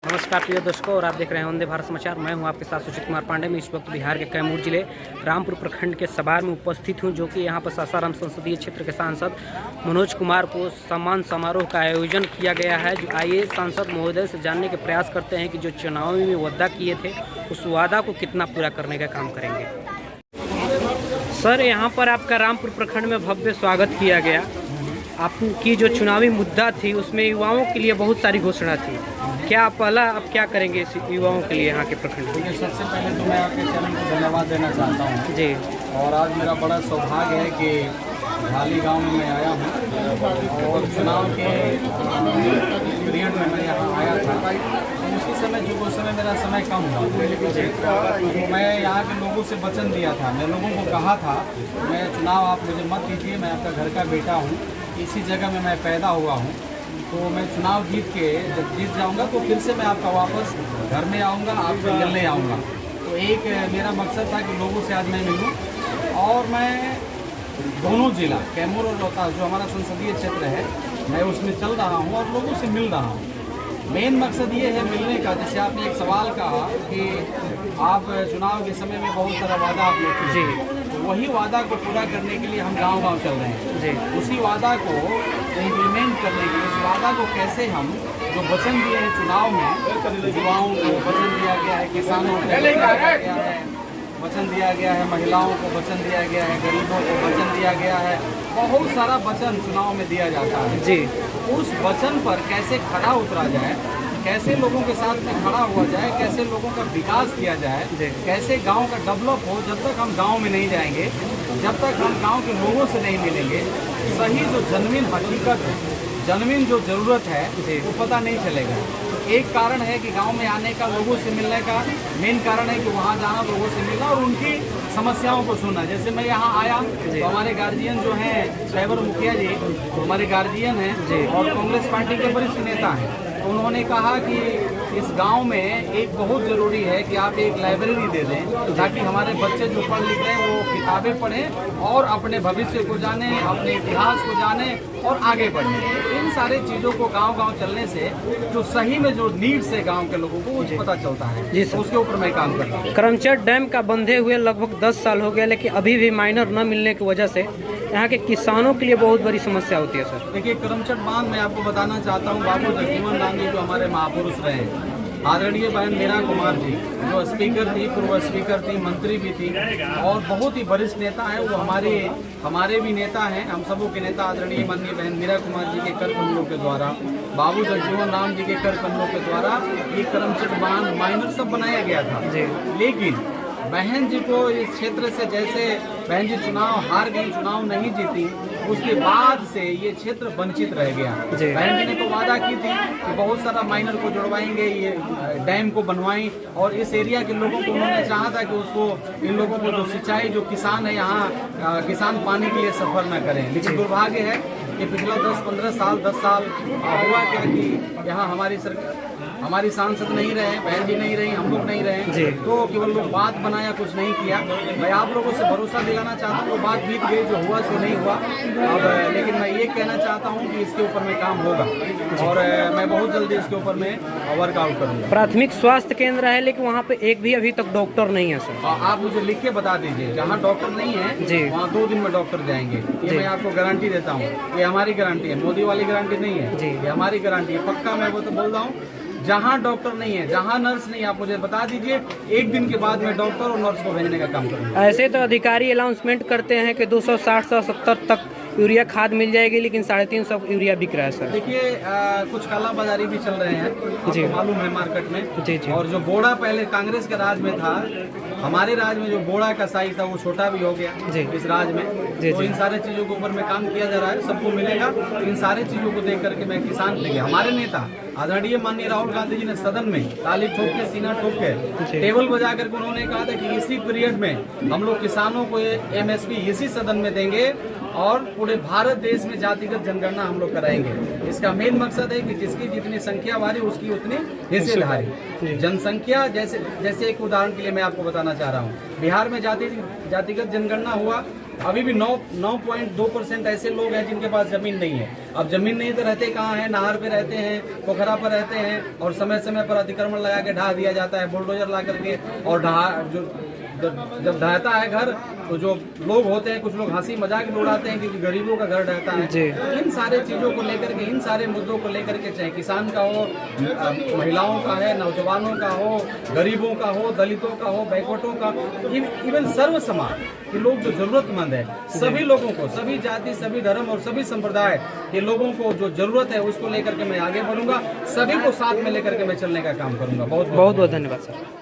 नमस्कार प्रिय दर्शकों, और आप देख रहे हैं वंदे भारत समाचार। मैं हूं आपके साथ सुचित कुमार पांडे। मैं इस वक्त बिहार के कैमूर जिले रामपुर प्रखंड के सबार में उपस्थित हूं, जो कि यहां पर सासाराम संसदीय क्षेत्र के सांसद मनोज कुमार को सम्मान समारोह का आयोजन किया गया है। जो आइए सांसद महोदय से जानने के प्रयास करते हैं कि जो चुनाव में वादा किए थे उस वादा को कितना पूरा करने का काम करेंगे। सर, यहाँ पर आपका रामपुर प्रखंड में भव्य स्वागत किया गया। आपकी जो चुनावी मुद्दा थी उसमें युवाओं के लिए बहुत सारी घोषणा थी। क्या आप क्या करेंगे इस युवाओं के लिए यहाँ के प्रखंड में? सबसे पहले तो मैं आपके चैनल को धन्यवाद देना चाहता हूँ जी। और आज मेरा बड़ा सौभाग्य है कि ढाली गांव में मैं आया हूँ और चुनाव के पीरियड में मैं यहाँ आया था। उसी समय जो उस समय मेरा समय कम हुआ तो मैं यहाँ के लोगों से वचन दिया था। मैं लोगों को कहा था मैं चुनाव आप मुझे मत कीजिए, मैं आपका घर का बेटा हूँ, इसी जगह में मैं पैदा हुआ हूँ, तो मैं चुनाव जीत के जब जीत जाऊंगा तो फिर से मैं आपका वापस घर में आऊँगा, आपसे मिलने आऊँगा। तो एक मेरा मकसद था कि लोगों से आज मैं मिलूँ और मैं दोनों जिला कैमूर और रोहतास जो हमारा संसदीय क्षेत्र है मैं उसमें चल रहा हूँ और लोगों से मिल रहा हूँ। मेन मकसद ये है मिलने का, जैसे आपने एक सवाल कहा कि आप चुनाव के समय में बहुत सारा वादा आप लोग कीजिए, तो वही वादा को पूरा करने के लिए हम गांव-गांव चल रहे हैं जी। उसी वादा को इम्प्लीमेंट करने के लिए, उस वादा को कैसे हम जो वचन दिए हैं चुनाव में, युवाओं को वचन दिया गया है, किसानों को वचन दिया गया है, महिलाओं को वचन दिया गया है, गरीबों को वचन दिया गया है, बहुत सारा वचन चुनाव में दिया जाता है जी। उस वचन पर कैसे खरा उतरा जाए, कैसे लोगों के साथ में खड़ा हुआ जाए, कैसे लोगों का विकास किया जाए, कैसे गांव का डेवलप हो। जब तक हम गांव में नहीं जाएंगे, जब तक हम गांव के लोगों से नहीं मिलेंगे, सही जो जन्मीन हकीकत है, जन्मीन जो ज़रूरत है वो पता नहीं चलेगा। एक कारण है कि गांव में आने का, लोगों से मिलने का मेन कारण है कि वहां जाना, लोगों से मिलना और उनकी समस्याओं को सुनना। जैसे मैं यहाँ आया तो हमारे गार्जियन जो हैं, शैबर मुखिया जी तो हमारे गार्जियन हैं और कांग्रेस पार्टी के वरिष्ठ नेता हैं। तो उन्होंने कहा कि इस गांव में एक बहुत ज़रूरी है कि आप एक लाइब्रेरी दे दें ताकि हमारे बच्चे जो पढ़ लिख रहे हैं वो किताबें पढ़ें और अपने भविष्य को जानें, अपने इतिहास को जानें और आगे बढ़ें। इन सारे चीज़ों को गांव-गांव चलने से जो सही में जो नीड्स है गांव के लोगों को वो पता चलता है जी। उसके ऊपर मैं काम कर रहा हूँ। करमचट डैम का बंधे हुए लगभग 10 साल हो गया, लेकिन अभी भी माइनर न मिलने की वजह से यहाँ के किसानों के लिए बहुत बड़ी समस्या होती है। सर देखिए, करमचट बांध मैं आपको बताना चाहता हूँ, बाबू जगजीवन राम जी जो हमारे महापुरुष रहे हैं, आदरणीय बहन मीरा कुमार जी जो स्पीकर थी, पूर्व स्पीकर थी, मंत्री भी थी और बहुत ही वरिष्ठ नेता हैं। वो हमारे भी नेता हैं, हम सबों के नेता आदरणीय माननीय बहन मीरा कुमार जी के कर कमलों के द्वारा, बाबू जगजीवन राम जी के कर कमलों के द्वारा ये करमचट बांध माइनर सब बनाया गया था जी। लेकिन बहन जी को इस क्षेत्र से, जैसे बहन जी चुनाव हार गई, चुनाव नहीं जीती, उसके बाद से ये क्षेत्र वंचित रह गया। बहन जी ने तो वादा की थी कि बहुत सारा माइनर को जुड़वाएंगे, ये डैम को बनवाएं और इस एरिया के लोगों को उन्होंने चाहा था कि उसको, इन लोगों को जो सिंचाई, जो किसान है यहाँ, किसान पानी के लिए सफर न करें। लेकिन दुर्भाग्य है कि पिछला 10-15 साल 10 साल हुआ क्या कि यहाँ हमारी सांसद नहीं रहे, बहन जी नहीं रही, हम लोग नहीं रहे, तो केवल लोग बात बनाया, कुछ नहीं किया। मैं आप लोगों से भरोसा दिलाना चाहता हूँ, वो बात बीत गई, जो हुआ सो नहीं हुआ अब। लेकिन मैं ये कहना चाहता हूँ कि इसके ऊपर में काम होगा और मैं बहुत जल्दी इसके ऊपर में वर्कआउट करूँगा। प्राथमिक स्वास्थ्य केंद्र है लेकिन वहाँ पे एक भी अभी तक डॉक्टर नहीं है। सर आप मुझे लिख के बता दीजिए, जहाँ डॉक्टर नहीं है जी वहाँ 2 दिन में डॉक्टर जाएंगे। ये मैं आपको गारंटी देता हूँ, ये हमारी गारंटी है, मोदी वाली गारंटी नहीं है जी, ये हमारी गारंटी है, पक्का मैं वो तो बोल रहा हूँ। जहाँ डॉक्टर नहीं है, जहाँ नर्स नहीं, आप मुझे बता दीजिए, 1 दिन के बाद मैं डॉक्टर और नर्स को भेजने का काम करूँगा। ऐसे तो अधिकारी अनाउंसमेंट करते हैं कि 260-270 तक यूरिया खाद मिल जाएगी, लेकिन 350 यूरिया बिक रहा है। सर देखिए, कुछ काला बाजारी भी चल रहे हैं, आपको मालूम है मार्केट में जी जी। और जो बोड़ा पहले कांग्रेस के राज में था, हमारे राज में जो बोड़ा का साइज था वो छोटा भी हो गया जी इस राज में जी। तो इन सारे चीज़ों के ऊपर में काम किया जा रहा है, सबको मिलेगा। इन सारे चीज़ों को देख करके मैं किसान लेंगे। हमारे नेता आदरणीय माननीय राहुल गांधी जी ने सदन में ताली ठोक के, सीना ठोक के, टेबल बजा करके उन्होंने कहा था कि इसी पीरियड में हम लोग किसानों को MSP इसी सदन में देंगे और पूरे भारत देश में जातिगत जनगणना हम लोग कराएंगे। इसका मेन मकसद है कि जिसकी जितनी संख्या बारी उसकी उतनी हिस्सेदारी। जनसंख्या जैसे एक उदाहरण के लिए मैं आपको बताना चाह रहा हूँ, बिहार में जातिगत जनगणना हुआ, अभी भी 9.2% ऐसे लोग हैं जिनके पास जमीन नहीं है। अब जमीन नहीं तो रहते कहाँ हैं, नहर पे रहते हैं, पोखरा पर रहते हैं, और समय समय पर अतिक्रमण लगा के ढहा दिया जाता है बुलडोजर ला करके। और जब ढहता है घर तो जो लोग होते हैं, कुछ लोग हंसी मजाक में उड़ाते हैं क्योंकि गरीबों का घर ढहता है। जी। इन सारे चीज़ों को लेकर के, इन सारे मुद्दों को लेकर के, चाहे किसान का हो, महिलाओं का है, नौजवानों का हो, गरीबों का हो, दलितों का हो, बैकवर्डों का, इवन सर्व समाज के लोग जो जरूरतमंद है, सभी लोगों को, सभी जाति, सभी धर्म और सभी संप्रदाय के लोगों को जो जरूरत है उसको लेकर के मैं आगे बढ़ूंगा। सभी को साथ में लेकर के मैं चलने का काम करूंगा। बहुत बहुत धन्यवाद सर।